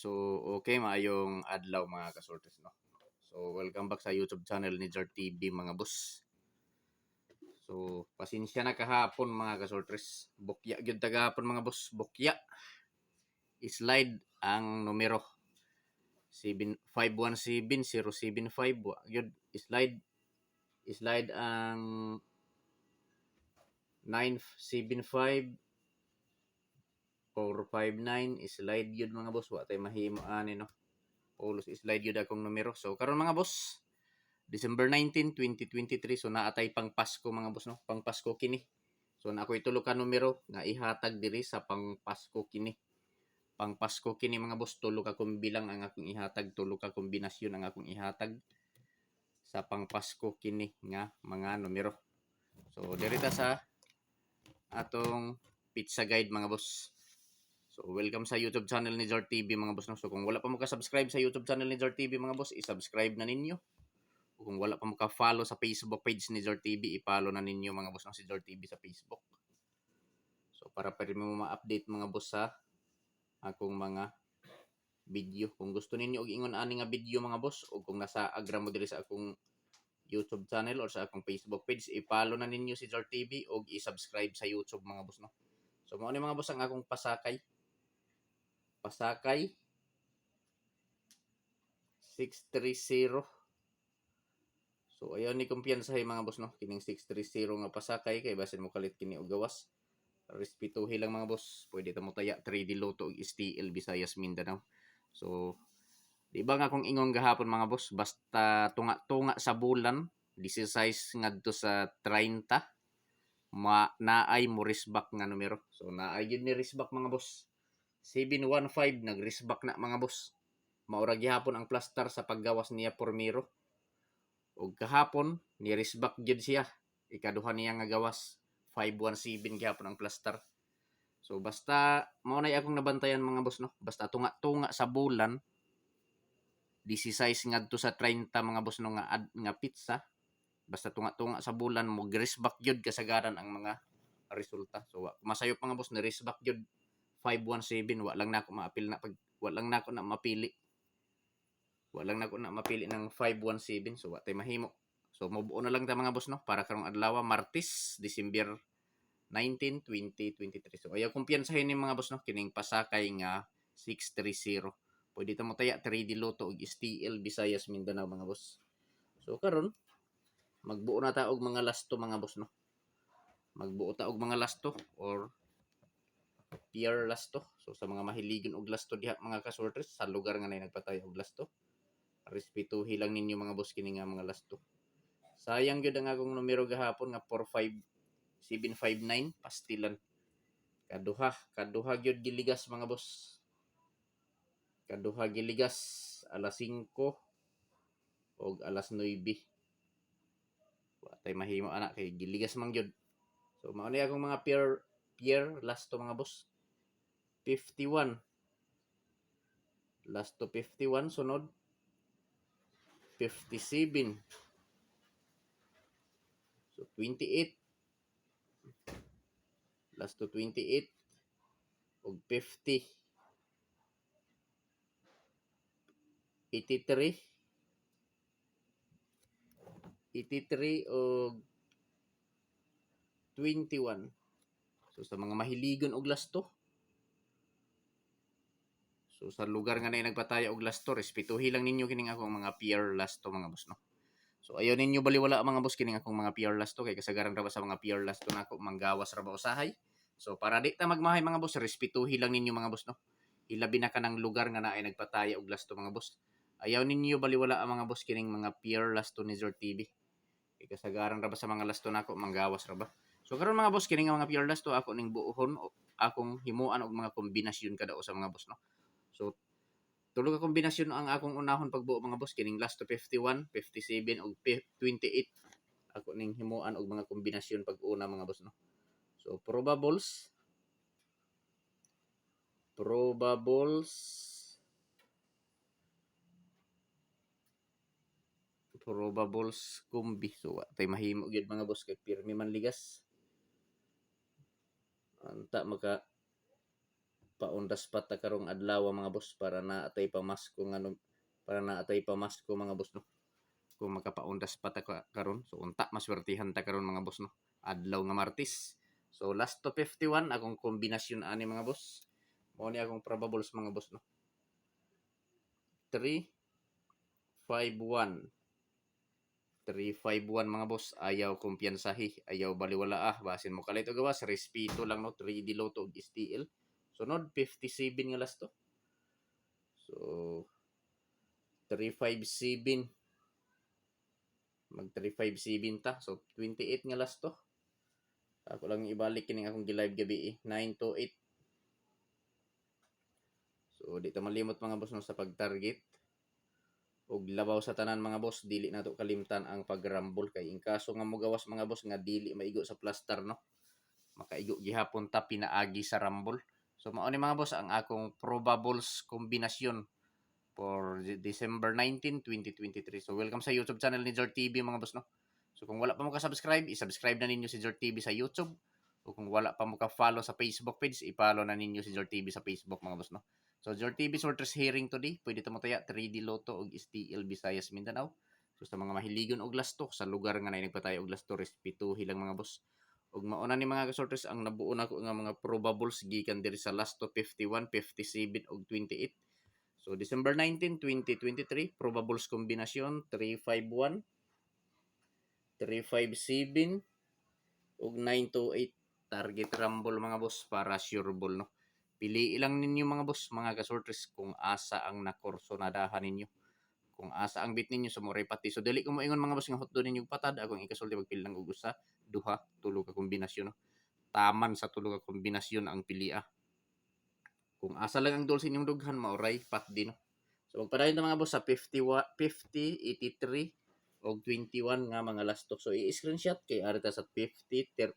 So, okay, maayong adlaw mga kasortes, no? So, welcome back sa YouTube channel ni Jar TV mga boss. So, pasensya na kahapon mga kasortes. Bukya gyud tagahapon mga boss, bukya. Slide ang numero 517-075 gyud slide ang 975 459 slide gyud mga boss, wa tay mahimo ani no. Pulos slide yun akong numero. So, karon mga boss, December 19, 2023. So, naatay pang Pasko mga boss, no? Pang Pasko kini. So, na ako itulo ka numero nga ihatag diri sa pang Pasko kini. Pang Pasko kini mga boss, tulo ka bilang ang akong ihatag, tulo ka kombinasyon ang akong ihatag sa pang Pasko kini nga mga numero. So, dirita sa atong pizza guide mga boss. So, welcome sa YouTube channel ni Jar TV mga boss. No? So, kung wala pa mo ka-subscribe sa YouTube channel ni Jar TV mga boss, i-subscribe na ninyo. Kung wala pa mo ka-follow sa Facebook page ni Jar TV, i-follow na ninyo mga boss no, si Jar TV sa Facebook. So, para pa rin mo ma-update mga boss sa akong mga video. Kung gusto ninyo og ingon ani nga video mga boss, o kung nasa agra mo diri sa akong YouTube channel or sa akong Facebook page, i-follow na ninyo si Jar TV o i-subscribe sa YouTube mga boss no. So, mao ni mga boss ang akong pasakay 630. So ayaw ni kumpiyansahay mga boss no, kining 630 nga pasakay kay basin mo kalit kini og gawas. Respetuhi lang mga boss, pwede ta mo taya 3D Lotto og STL Visayas Mindanao. So di ba nga kung ingon gahapon mga boss, basta tunga-tunga sa bulan 16 ngadto sa 30 naay mo risbak nga numero. So naay gyud ni risbak mga boss. 715 nag-risbak na mga boss. Maura gihapon ang plaster sa paggawas niya Pormiro. Og kahapon ni-risbak gyud siya. Ikaduha niya nga gawas 517 gihapon ang plaster. So basta mao na akong nabantayan mga boss no. Basta tunga-tunga sa bulan 16 ngadto sa 30 mga boss no nga pizza. Basta tunga-tunga sa bulan mo risbak gyud kasagaran ang mga resulta. So masayop mga boss ni risbak gyud 517 wa lang na ako maapil na pag wa lang na ako na mapili. Walang na ko na mapili ng 517 so wa tay mahimo. So mabuo na lang ta mga boss no para karong adlaw Martes, December 19, 2023. So ayaw kumpiyansahin ni mga boss no kining pasakay nga 630. Pwede ta mo taya 3D Lotto og STL Visayas Mindanao mga boss. So karon magbuo na ta og mga lasto mga boss no. Magbuo ta og mga lasto or pure lasto. So sa mga mahiligon og lasto diha mga kasortres sa lugar nga nay nagpatay og lasto. Respetuhi lang ninyo mga boss kini nga mga lasto. Sayang gyud ang akong numero gahapon nga 45759 pastilan. Kaduha gyud giligas mga boss. Kaduha giligas alas 5 og alas 9. Wa tay mahimo ana kay giligas man gyud. So mao ni akong mga pure lasto mga boss. 51. Lasto 51 sunod 57. So 28. Last to 28 og 50. 83. 83 og 21. So sa mga mahiligon og lasto. So sa lugar nga na nagpataya og lasto, respetuhi lang ninyo kining akong mga pure lasto mga boss no. So ayaw ninyo baliwala mga boss kining akong mga pure lasto kay kasagaran ra ba sa mga pure lasto nako manggawas ra ba usahay. So para di ta magmahay mga boss, respetuhi lang ninyo mga boss no. Ilabi na kanang lugar nga naay nagpataya og lasto mga boss. Ayaw ninyo baliwala ang mga boss kining mga pure lasto ni Zor TV. Kay kasagaran ra ba sa mga lasto nako manggawas ra ba. So karon mga boss kining mga pure lasto ako ning buuhon akong himuan og mga kombinasyon kada usa mga boss no. So tulo ka kombinasyon ang akong unahon pagbuo mga boss kining last to 51, 57 ug 28. Ako ning himuan og mga kombinasyon pag una mga boss no. So probables kumbi. So tay mahimo gyud mga boss kay pirmi man ligas. Anta paundas pa ta karong adlaw mga boss para naatay pamasko nga para naatay pamasko mga boss no. Kung makapaundas pa ta karon, so unta maswertihan ta karon mga boss no. Adlaw nga Martes. So last to 51 akong kombinasyon ani mga boss. Mao ni akong probables mga boss no. 3 5 1 351 mga boss, ayaw kumpiyansahi, ayaw baliwala basin mo kalit og gawas, respeto lang no, 3 di loto og STL. Sunod 57 nga last to. So 357 mag 357 ta. So 28 nga last to. Ako lang ibalik kining akong gi-live gabi 928. So di ta malimot mga boss no sa pag-target. Og labaw sa tanan mga boss, dili nato kalimtan ang pag-rumble kay in kaso nga mogawas mga boss nga dili maigo sa plaster no. Makaigo gihapon ta pinaagi sa rumble. So mao ni mga boss ang akong probables kombinasyon for December 19, 2023. So welcome sa YouTube channel ni Jort TV mga boss no. So kung wala pa mo ka-subscribe, i-subscribe na ninyo si Jort TV sa YouTube. O kung wala pa mo ka-follow sa Facebook page, i-follow na ninyo si Jort TV sa Facebook mga boss no. So Jort TV Sorters hearing today, pwede ta mo taya 3D Lotto og STL Visayas Mindanao. So sa mga mahiligon og lasto sa lugar nga nay nagpatayo og lasto, respetuhi lang mga boss. Og mauna ni mga kasorters ang nabuo na ko nga mga probables gikan diri sa last to 51, 57 ug 28. So December 19, 2023, probables kombinasyon 351, 357 ug 928. Target rumble mga boss para sure ball no. Pili lang ninyo mga boss, mga kasorters kung asa ang nakorsonadahan ninyo. Kung asa ang bit ninyo sa moray pati. So dili ko moingon mga boss nga hotdo ninyo patad, akong ikasulti magpili lang og usa, duha, tulo ka kombinasyon no. Taman sa tulo ka kombinasyon ang pilia. Kung asa lang ang dulce inyong dughan, mauray pat din no. So magpadayon ta mga boss sa 50, 83 og 21 nga mga last talk. So i-screenshot kay ari ta sa 50,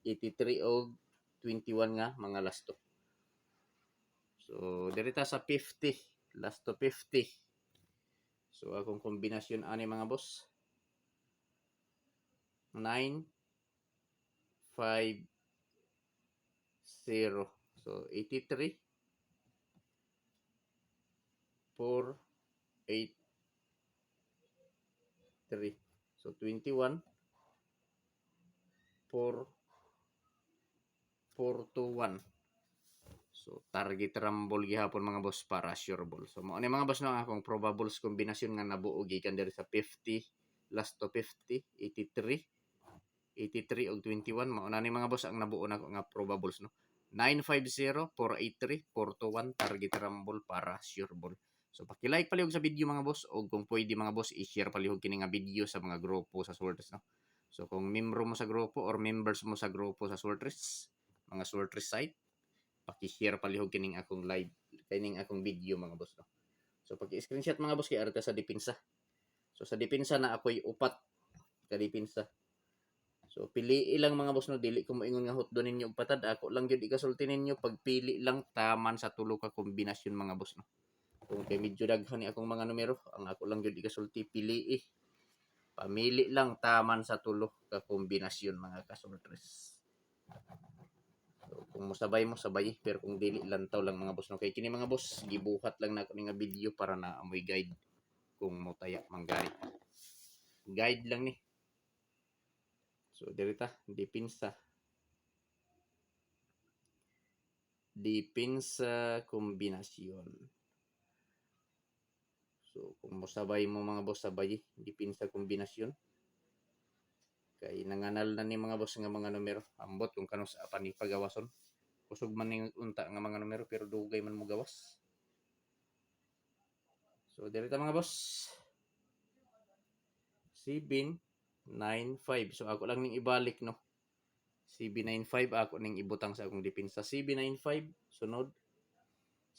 83 og 21 nga mga last talk. So diri ta sa 50, last to 50. So akong kombinasyon ani mga boss, 9 5 0. So 83 4 8 3. So 21 4 4 to 1. So target rumble gihapon mga boss para sure ball. So mao ni mga boss no akong probables kombinasyon nga nabuo gikan diri sa 50, last to 50, 83 og 21. Mao na ni mga boss ang nabuo nako nga probables no. 950 483 421 target rumble para sure ball. So paki-like palihog sa video mga boss, og kung pwede mga boss i-share palihog kini nga video sa mga grupo sa Sorters no. So kung membro mo sa grupo or members mo sa grupo sa Sorters, mga Sorters site, paki-share palihog kining akong live, kining akong video mga boss no. So paki-screenshot mga boss kay arta sa depensa. So sa depensa na ako'y upat ka depensa. So pili lang mga boss no, dili ko moingon nga hotdo ninyo og patad, ako lang gyud ikasulti ninyo pagpili lang taman sa tulo ka kombinasyon mga boss no. Kung kay medyo daghan ni akong mga numero, ang ako lang gyud ikasulti pili pamili lang taman sa tulo ka kombinasyon mga kasortres. So kung mosabay mo sabay, pero kung dili lantaw lang mga boss no, kay kini mga boss gibuhat lang nako ni nga video para na amoy guide kung motaya manggari. Guide lang ni. So dirita depensa kombinasyon. So kung mosabay mo mga boss sabay depensa kombinasyon. Kay nanganal na ni mga boss nga mga numero. Ambot kung kanus apan ni pagawason. Kusog man ning unta nga mga numero pero dugay man mo gawas. So dirita mga boss. 795. So ako lang ning ibalik no. CB95 ako ning ibutang sa akong depensa. CB95 sunod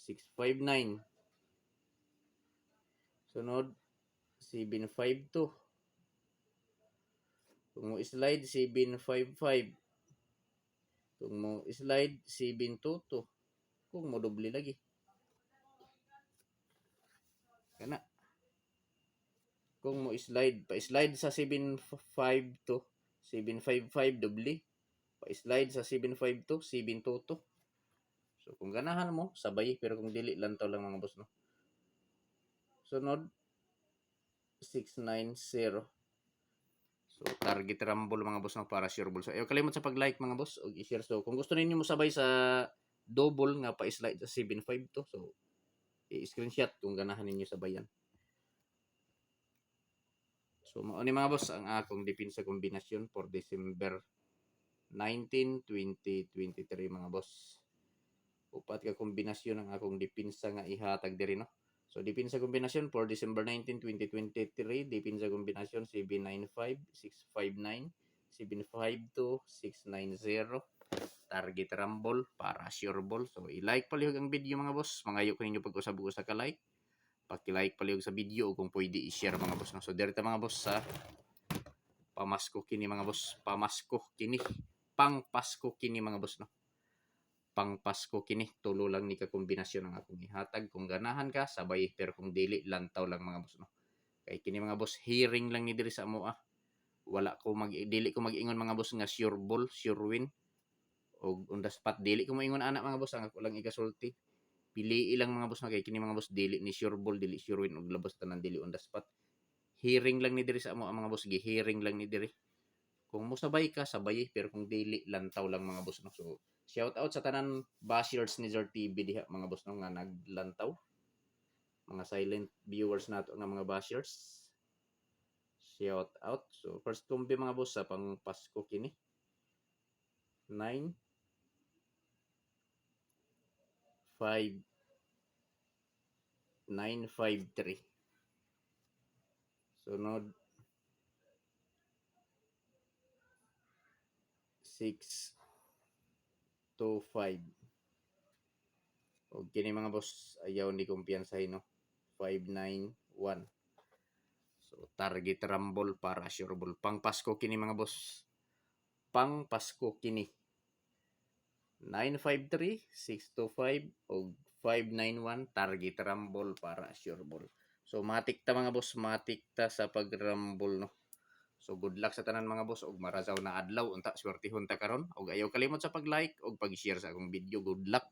659. Sunod 752. Kung mo slide 755. Kung mo slide 722. Kung mo doble lagi. Kana. Kung mo slide, pa-slide sa 752, 755 doble. Pa-slide sa 752, 722. So kung ganahan mo sabay, pero kung dili lantaw lang mga boss no. Sunod 690. So target rumble mga boss no, para sure ball. So ayaw kalimot sa pag-like mga boss og i-share. So kung gusto ninyo mo sabay sa double nga pa-slide sa 75 to, so i-screenshot kung ganahan ninyo sabayan. So mao ni mga boss ang akong depensa kombinasyon for December 19, 2023 mga boss. Upat ka kombinasyon ang akong depensa nga ihatag diri no. So depensa kombinasyon for December 19, 2023, depensa kombinasyon 795, 659, 752, 690. Target rumble para sure ball. So i-like palihog ang video mga boss. Mangayo ko ninyo pag-usab-usab ka like. Paki-like palihog sa video o kung pwede i-share mga boss. No? So direta mga boss sa pamasko kini mga boss. Pamasko kini. Pang Pasko kini mga boss no. Pang Pasko kini, tulo lang ni ka kombinasyon ang akong ihatag. Kung ganahan ka sabay, pero kung dili lantaw lang mga boss no. Kay kini mga boss hearing lang ni diri sa amo Wala ko dili ko mag-ingon mga boss nga sure ball, sure win. O on the spot dili ko moingon ana mga boss, ang ako lang igasulti. Pili ilang mga boss na kay kini mga boss dili ni sure ball, dili sure win og labas tanan dili on the spot. Hearing lang ni diri sa amo mga boss, gi-hearing lang ni diri. Kung mo sabay ka, sabay, pero kung dili lantaw lang mga boss no. So shout out sa tanan bashers ni Zor TV diha mga boss no nga naglantaw. Mga silent viewers nato nga mga bashers. Shout out. So first kombi mga boss sa pang Pasko kini. 9 5 953. Sunod 625. O kini mga boss ayaw ni kumpiyansahin no. 591. So target rumble para sure ball. Pang Pasko kini mga boss. Pang Pasko kini. 953, 625 o 591 target rumble para sure ball. So matik ta mga boss, matik ta sa pag-rumble no. So good luck sa tanan mga boss og marazaw na adlaw unta swertihon ta karon og ayaw kalimot sa pag-like og pag-share sa akong video. Good luck.